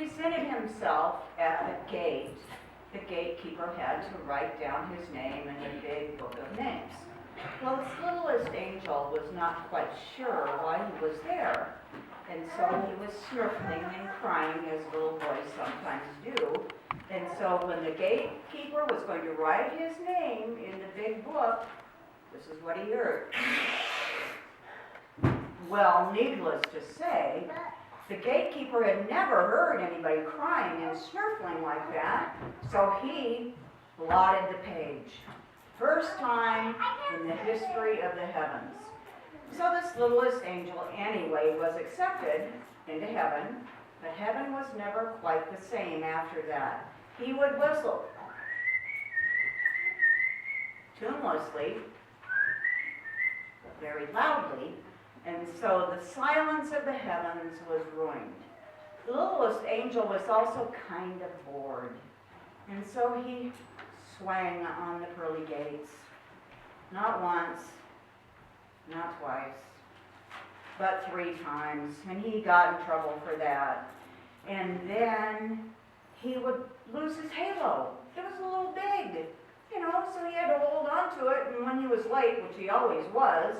presented himself at the gate, the gatekeeper had to write down his name in the big book of names. Well, this littlest angel was not quite sure why he was there, and so he was sniffling and crying as little boys sometimes do. And so when the gatekeeper was going to write his name in the big book, this is what he heard. Well, needless to say, the gatekeeper had never heard anybody crying and snurfling like that, so he blotted the page. First time in the history of the heavens. So this littlest angel anyway was accepted into heaven, but heaven was never quite the same after that. He would whistle tunelessly, very loudly, and so the silence of the heavens was ruined. The littlest angel was also kind of bored, and so he swang on the pearly gates, not once, not twice, but 3 times, and he got in trouble for that. And then he would lose his halo. It was a little big, so he had to hold on to it, and when he was late, which he always was,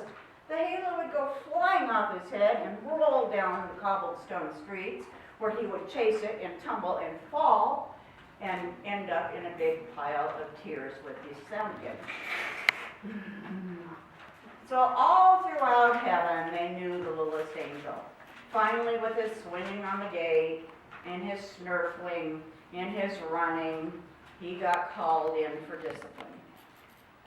the halo would go flying off his head and roll down the cobblestone streets, where he would chase it and tumble and fall and end up in a big pile of tears with his sound kit. So all throughout heaven, they knew the littlest angel. Finally, with his swinging on the gate, and his snurfling, and his running, he got called in for discipline.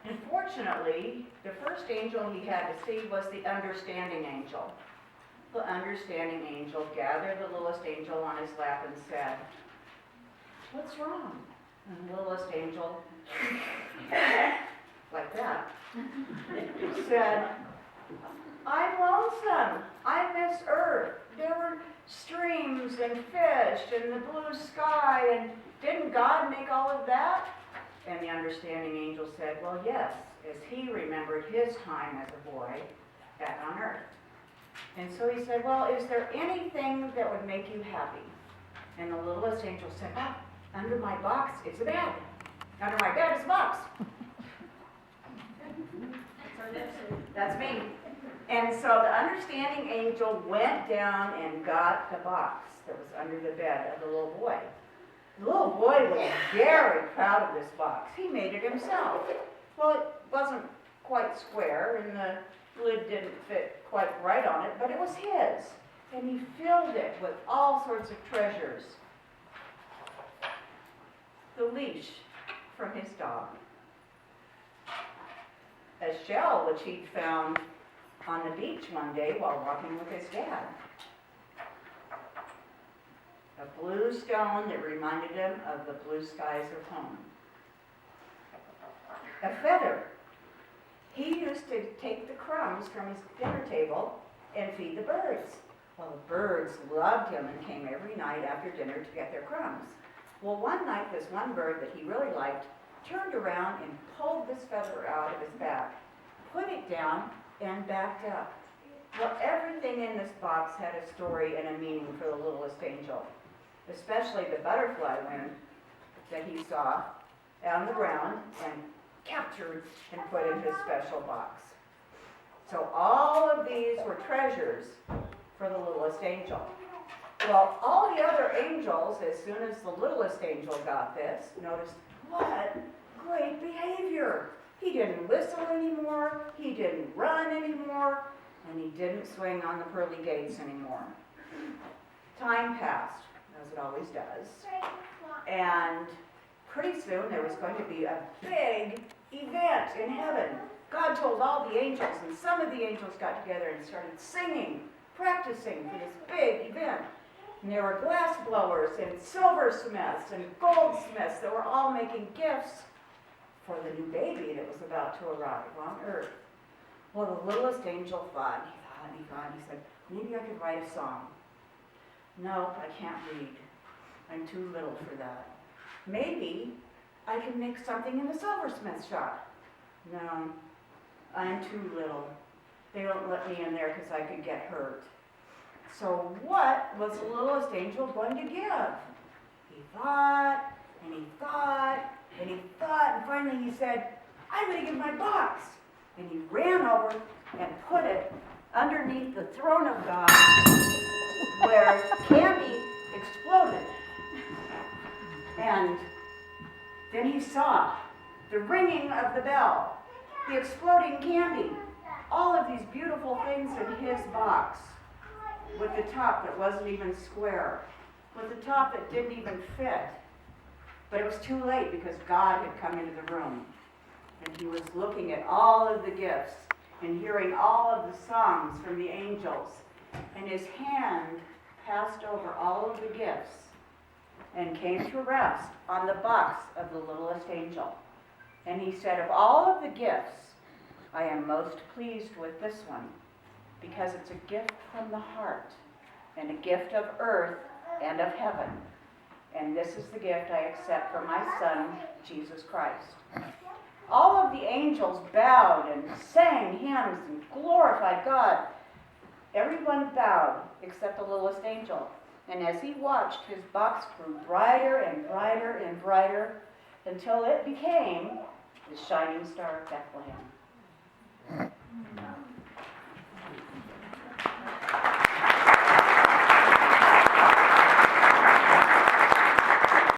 Unfortunately, the first angel he had to see was the understanding angel. The understanding angel gathered the littlest angel on his lap and said, "What's wrong?" And the littlest angel, like that, said, "I'm lonesome. I miss Earth. There were streams and fish and the blue sky, and didn't God make all of that?" And the understanding angel said, "Well, yes, as he remembered his time as a boy back on Earth." And so he said, "Well, is there anything that would make you happy?" And the littlest angel said, "Under my box is a bed. Under my bed is a box." That's me. And so the understanding angel went down and got the box that was under the bed of the little boy. The little boy was very proud of this box. He made it himself. Well, it wasn't quite square, and the lid didn't fit quite right on it, but it was his. And he filled it with all sorts of treasures. The leash from his dog. A shell which he'd found on the beach one day while walking with his dad. A blue stone that reminded him of the blue skies of home. A feather. He used to take the crumbs from his dinner table and feed the birds. Well, the birds loved him and came every night after dinner to get their crumbs. Well, one night this one bird that he really liked turned around and pulled this feather out of his back, put it down, and backed up. Well, everything in this box had a story and a meaning for the littlest angel, especially the butterfly wing that he saw on the ground and captured and put in his special box. So all of these were treasures for the littlest angel. Well, all the other angels, as soon as the littlest angel got this, noticed, what great behavior. He didn't whistle anymore, he didn't run anymore, and he didn't swing on the pearly gates anymore. Time passed, as it always does, and pretty soon there was going to be a big event in heaven. God told all the angels, and some of the angels got together and started singing, practicing for this big event. And there were glass blowers and silversmiths and goldsmiths that were all making gifts for the new baby that was about to arrive on earth. Well, the littlest angel thought, he said, maybe I could write a song. Nope, I can't read. I'm too little for that. Maybe I can make something in the silversmith shop. No, I'm too little. They won't let me in there because I could get hurt. So what was the littlest angel going to give? He thought, and he thought, and he thought, and finally he said, I'm going to give my box. And he ran over and put it underneath the throne of God where candy exploded. And then he saw the ringing of the bell, the exploding candy, all of these beautiful things in his box, with the top that wasn't even square, with the top that didn't even fit. But it was too late because God had come into the room. And he was looking at all of the gifts and hearing all of the songs from the angels. And his hand passed over all of the gifts and came to rest on the box of the littlest angel. And he said, of all of the gifts, I am most pleased with this one because it's a gift from the heart and a gift of earth and of heaven. And this is the gift I accept from my Son, Jesus Christ. All of the angels bowed and sang hymns and glorified God. Everyone bowed except the littlest angel. And as he watched, his box grew brighter and brighter and brighter until it became the shining star of Bethlehem.